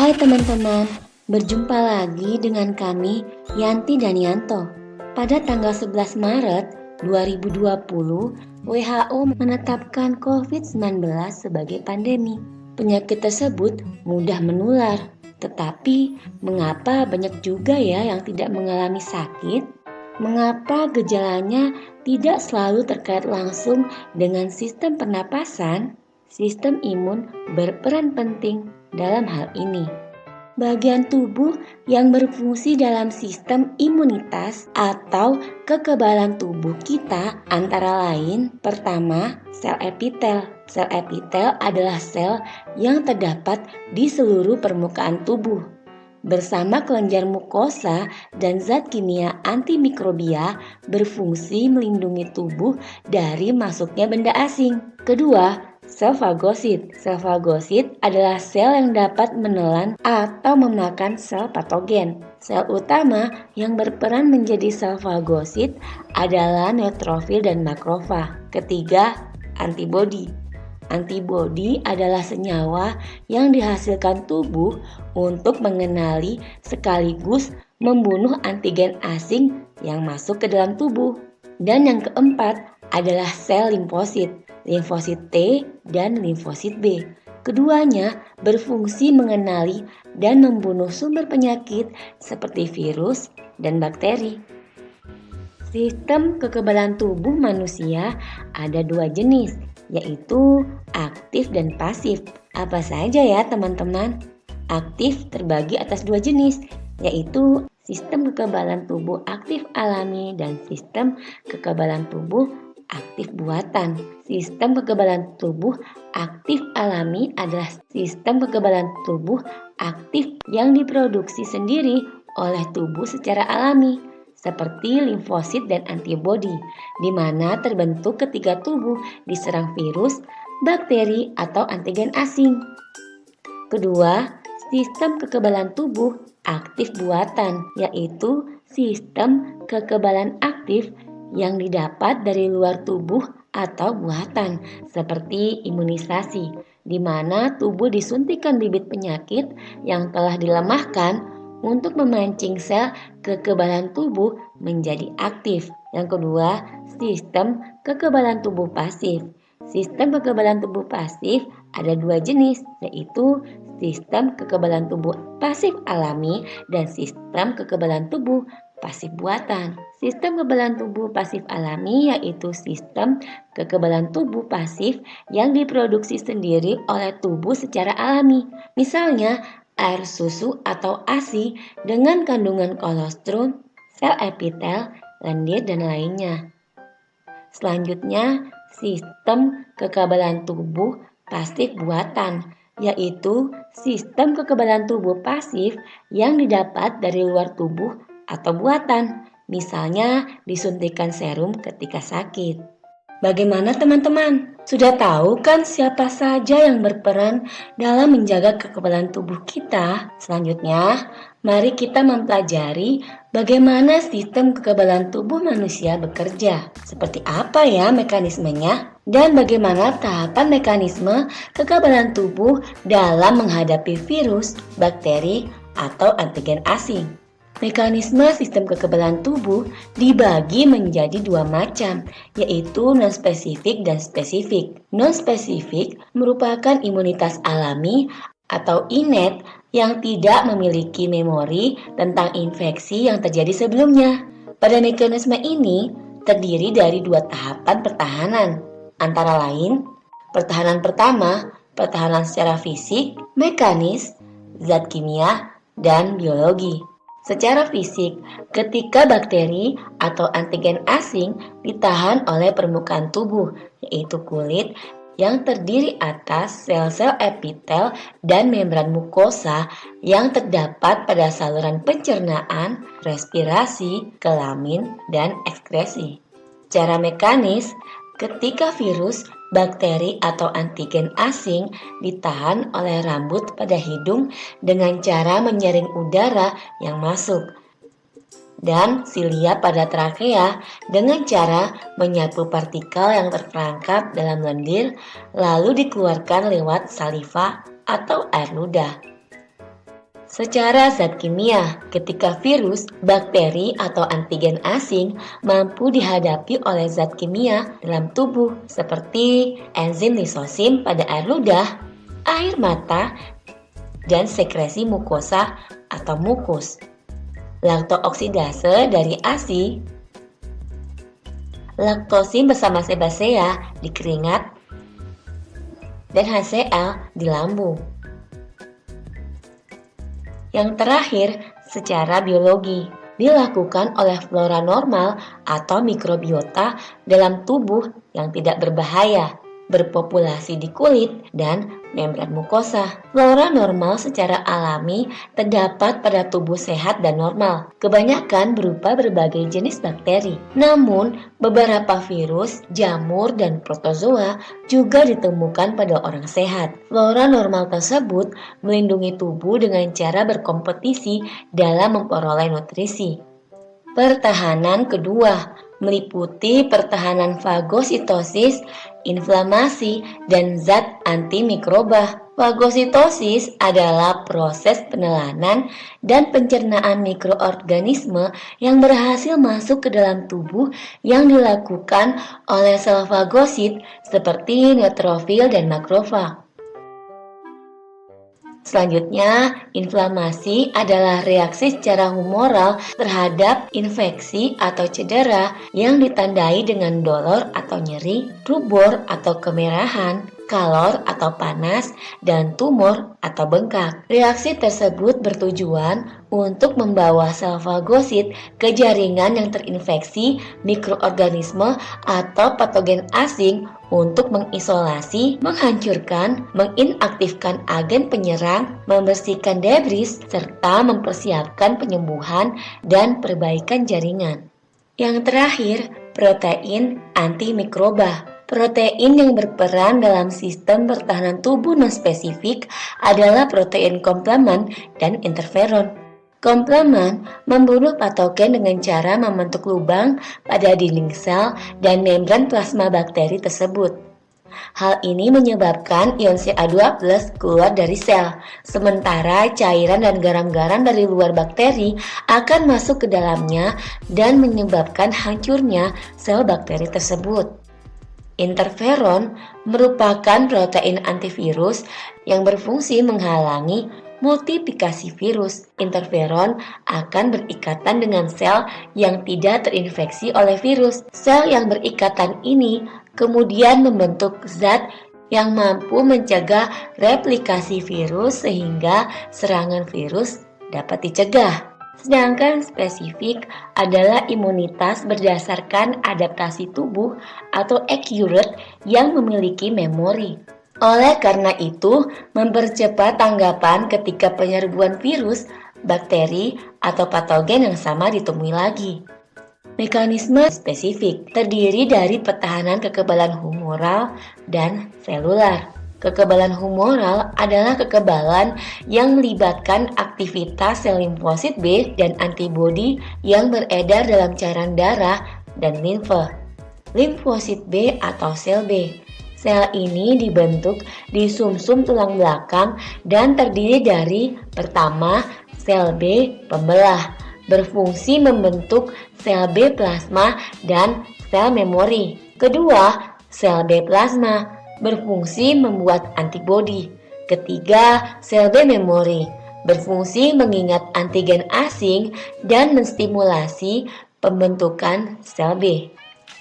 Hai teman-teman, berjumpa lagi dengan kami Yanti dan Yanto. Pada tanggal 11 Maret 2020, WHO menetapkan COVID-19 sebagai pandemi. Penyakit tersebut mudah menular, tetapi mengapa banyak juga ya yang tidak mengalami sakit? Mengapa gejalanya tidak selalu terkait langsung dengan sistem pernapasan? Sistem imun berperan penting dalam hal ini. Bagian tubuh yang berfungsi dalam sistem imunitas atau kekebalan tubuh kita antara lain, pertama, sel epitel. Sel epitel adalah sel yang terdapat di seluruh permukaan tubuh. Bersama kelenjar mukosa dan zat kimia antimikrobia berfungsi melindungi tubuh dari masuknya benda asing. Kedua, sel fagosit. Sel fagosit adalah sel yang dapat menelan atau memakan sel patogen. Sel utama yang berperan menjadi sel fagosit adalah neutrofil dan makrofag. Ketiga, antibodi. Antibodi adalah senyawa yang dihasilkan tubuh untuk mengenali sekaligus membunuh antigen asing yang masuk ke dalam tubuh. Dan yang keempat adalah sel limfosit, limfosit T dan limfosit B. Keduanya berfungsi mengenali dan membunuh sumber penyakit seperti virus dan bakteri. Sistem kekebalan tubuh manusia ada dua jenis, yaitu aktif dan pasif. Apa saja ya teman-teman? Aktif terbagi atas dua jenis, yaitu sistem kekebalan tubuh aktif alami dan sistem kekebalan tubuh aktif buatan. Sistem kekebalan tubuh aktif alami adalah sistem kekebalan tubuh aktif yang diproduksi sendiri oleh tubuh secara alami, seperti limfosit dan antibodi, di mana terbentuk ketika tubuh diserang virus, bakteri, atau antigen asing. Kedua, sistem kekebalan tubuh aktif buatan, yaitu sistem kekebalan aktif yang didapat dari luar tubuh atau buatan, seperti imunisasi, di mana tubuh disuntikan bibit penyakit yang telah dilemahkan untuk memancing sel kekebalan tubuh menjadi aktif. Yang kedua, sistem kekebalan tubuh pasif. Sistem kekebalan tubuh pasif ada dua jenis, yaitu sistem kekebalan tubuh pasif alami dan sistem kekebalan tubuh pasif buatan. Sistem kekebalan tubuh pasif alami yaitu sistem kekebalan tubuh pasif yang diproduksi sendiri oleh tubuh secara alami. Misalnya, air susu atau ASI dengan kandungan kolostrum, sel epitel, lendir, dan lainnya. Selanjutnya, sistem kekebalan tubuh pasif buatan, yaitu sistem kekebalan tubuh pasif yang didapat dari luar tubuh atau buatan, misalnya disuntikan serum ketika sakit. Bagaimana teman-teman? Sudah tahu kan siapa saja yang berperan dalam menjaga kekebalan tubuh kita? Selanjutnya, mari kita mempelajari bagaimana sistem kekebalan tubuh manusia bekerja. Seperti apa ya mekanismenya? Dan bagaimana tahapan mekanisme kekebalan tubuh dalam menghadapi virus, bakteri, atau antigen asing. Mekanisme sistem kekebalan tubuh dibagi menjadi dua macam, yaitu non-spesifik dan spesifik. Non-spesifik merupakan imunitas alami atau innate yang tidak memiliki memori tentang infeksi yang terjadi sebelumnya. Pada mekanisme ini terdiri dari dua tahapan pertahanan, antara lain pertahanan pertama, pertahanan secara fisik, mekanis, zat kimia, dan biologi. Secara fisik, ketika bakteri atau antigen asing ditahan oleh permukaan tubuh, yaitu kulit yang terdiri atas sel-sel epitel dan membran mukosa yang terdapat pada saluran pencernaan, respirasi, kelamin, dan ekskresi. Secara mekanis, ketika virus, bakteri atau antigen asing ditahan oleh rambut pada hidung dengan cara menyaring udara yang masuk, dan silia pada trakea dengan cara menyapu partikel yang terperangkap dalam lendir lalu dikeluarkan lewat saliva atau air ludah. Secara zat kimia, ketika virus, bakteri, atau antigen asing mampu dihadapi oleh zat kimia dalam tubuh seperti enzim lisosim pada air ludah, air mata, dan sekresi mukosa atau mukus. Laktooksidase dari ASI, laktosim bersama sebasea di keringat, dan HCl di lambung. Yang terakhir, secara biologi, dilakukan oleh flora normal atau mikrobiota dalam tubuh yang tidak berbahaya, berpopulasi di kulit dan membran mukosa. Flora normal secara alami terdapat pada tubuh sehat dan normal, kebanyakan berupa berbagai jenis bakteri. Namun, beberapa virus, jamur, dan protozoa juga ditemukan pada orang sehat. Flora normal tersebut melindungi tubuh dengan cara berkompetisi dalam memperoleh nutrisi. Pertahanan kedua meliputi pertahanan fagositosis, inflamasi, dan zat antimikroba. Fagositosis adalah proses penelanan dan pencernaan mikroorganisme yang berhasil masuk ke dalam tubuh yang dilakukan oleh sel fagosit seperti neutrofil dan makrofag. Selanjutnya, inflamasi adalah reaksi secara humoral terhadap infeksi atau cedera yang ditandai dengan dolor atau nyeri, rubor atau kemerahan, kalor atau panas, dan tumor atau bengkak. Reaksi tersebut bertujuan untuk membawa sel fagosit ke jaringan yang terinfeksi mikroorganisme atau patogen asing untuk mengisolasi, menghancurkan, menginaktifkan agen penyerang, membersihkan debris, serta mempersiapkan penyembuhan dan perbaikan jaringan. Yang terakhir, protein antimikroba. Protein yang berperan dalam sistem pertahanan tubuh non-spesifik adalah protein komplemen dan interferon. Komplemen membunuh patogen dengan cara membentuk lubang pada dinding sel dan membran plasma bakteri tersebut. Hal ini menyebabkan ion Ca2+ keluar dari sel, sementara cairan dan garam-garam dari luar bakteri akan masuk ke dalamnya dan menyebabkan hancurnya sel bakteri tersebut. Interferon merupakan protein antivirus yang berfungsi menghalangi multiplikasi virus. Interferon akan berikatan dengan sel yang tidak terinfeksi oleh virus. Sel yang berikatan ini kemudian membentuk zat yang mampu mencegah replikasi virus sehingga serangan virus dapat dicegah. Sedangkan spesifik adalah imunitas berdasarkan adaptasi tubuh atau accurate yang memiliki memori. Oleh karena itu, mempercepat tanggapan ketika penyerbuan virus, bakteri, atau patogen yang sama ditemui lagi. Mekanisme spesifik terdiri dari pertahanan kekebalan humoral dan selular. Kekebalan humoral adalah kekebalan yang melibatkan aktivitas sel limfosit B dan antibodi yang beredar dalam cairan darah dan limfe. Limfosit B atau sel B. Sel ini dibentuk di sumsum tulang belakang dan terdiri dari pertama, sel B pembelah, berfungsi membentuk sel B plasma dan sel memori. Kedua, sel B plasma berfungsi membuat antibodi. Ketiga, sel B memori berfungsi mengingat antigen asing dan menstimulasi pembentukan sel B.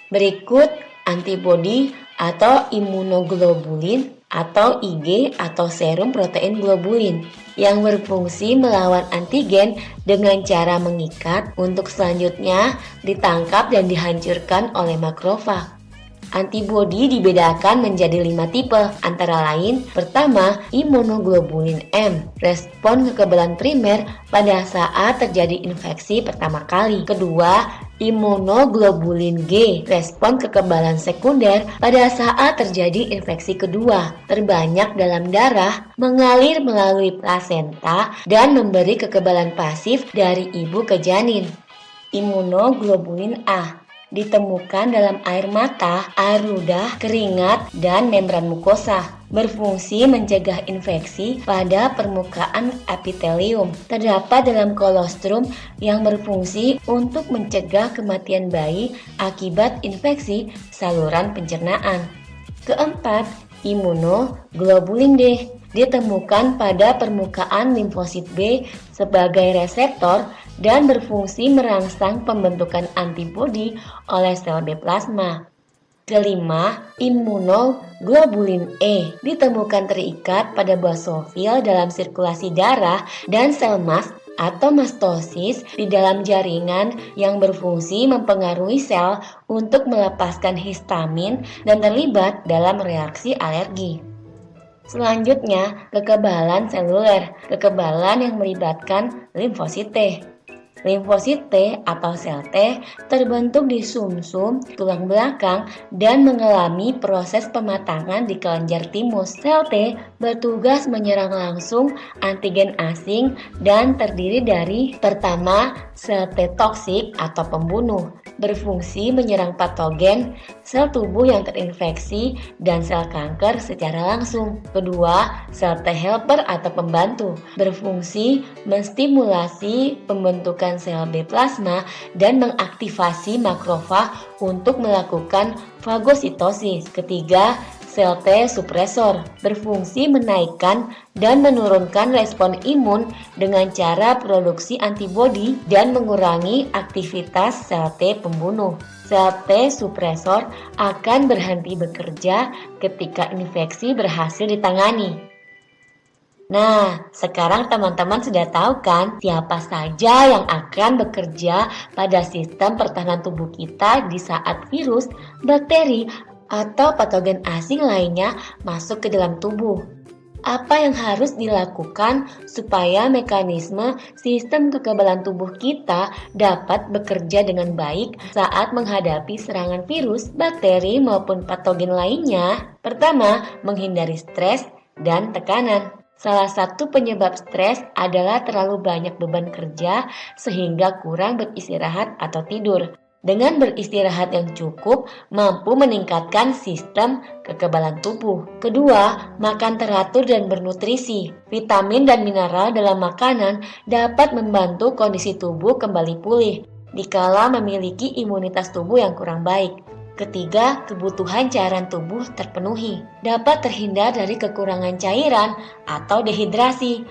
Berikut antibodi atau imunoglobulin atau IG atau serum protein globulin yang berfungsi melawan antigen dengan cara mengikat untuk selanjutnya ditangkap dan dihancurkan oleh makrofag. Antibodi dibedakan menjadi 5 tipe, antara lain pertama, imunoglobulin M, respon kekebalan primer pada saat terjadi infeksi pertama kali. Kedua, imunoglobulin G, respon kekebalan sekunder pada saat terjadi infeksi kedua, terbanyak dalam darah, mengalir melalui plasenta, dan memberi kekebalan pasif dari ibu ke janin. Imunoglobulin A, ditemukan dalam air mata, air ludah, keringat, dan membran mukosa. Berfungsi mencegah infeksi pada permukaan epitelium. Terdapat dalam kolostrum yang berfungsi untuk mencegah kematian bayi akibat infeksi saluran pencernaan. Keempat, imunoglobulin D ditemukan pada permukaan limfosit B sebagai reseptor dan berfungsi merangsang pembentukan antibodi oleh sel B plasma. Kelima, imunoglobulin E ditemukan terikat pada basofil dalam sirkulasi darah dan sel mast atau mastosis di dalam jaringan yang berfungsi mempengaruhi sel untuk melepaskan histamin dan terlibat dalam reaksi alergi. Selanjutnya, kekebalan seluler, kekebalan yang melibatkan limfosit T. Limfosit T atau sel T terbentuk di sumsum tulang belakang dan mengalami proses pematangan di kelenjar timus. Sel T bertugas menyerang langsung antigen asing dan terdiri dari pertama, sel T toksik atau pembunuh, berfungsi menyerang patogen, sel tubuh yang terinfeksi, dan sel kanker secara langsung. Kedua, sel T helper atau pembantu, berfungsi menstimulasi pembentukan sel B plasma dan mengaktifasi makrofag untuk melakukan fagositosis. Ketiga, sel T supresor berfungsi menaikkan dan menurunkan respon imun dengan cara produksi antibodi dan mengurangi aktivitas sel T pembunuh. Sel T supresor akan berhenti bekerja ketika infeksi berhasil ditangani. Nah, sekarang teman-teman sudah tahu kan siapa saja yang akan bekerja pada sistem pertahanan tubuh kita di saat virus, bakteri, atau patogen asing lainnya masuk ke dalam tubuh. Apa yang harus dilakukan supaya mekanisme sistem kekebalan tubuh kita dapat bekerja dengan baik saat menghadapi serangan virus, bakteri, maupun patogen lainnya? Pertama, menghindari stres dan tekanan. Salah satu penyebab stres adalah terlalu banyak beban kerja sehingga kurang beristirahat atau tidur. Dengan beristirahat yang cukup, mampu meningkatkan sistem kekebalan tubuh. Kedua, makan teratur dan bernutrisi. Vitamin dan mineral dalam makanan dapat membantu kondisi tubuh kembali pulih dikala memiliki imunitas tubuh yang kurang baik. Ketiga, kebutuhan cairan tubuh terpenuhi. Dapat terhindar dari kekurangan cairan atau dehidrasi.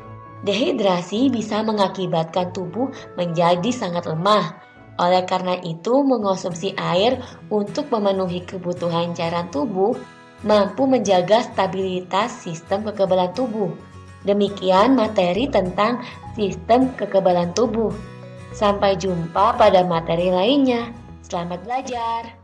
Dehidrasi bisa mengakibatkan tubuh menjadi sangat lemah. Oleh karena itu, mengonsumsi air untuk memenuhi kebutuhan cairan tubuh mampu menjaga stabilitas sistem kekebalan tubuh. Demikian materi tentang sistem kekebalan tubuh. Sampai jumpa pada materi lainnya. Selamat belajar!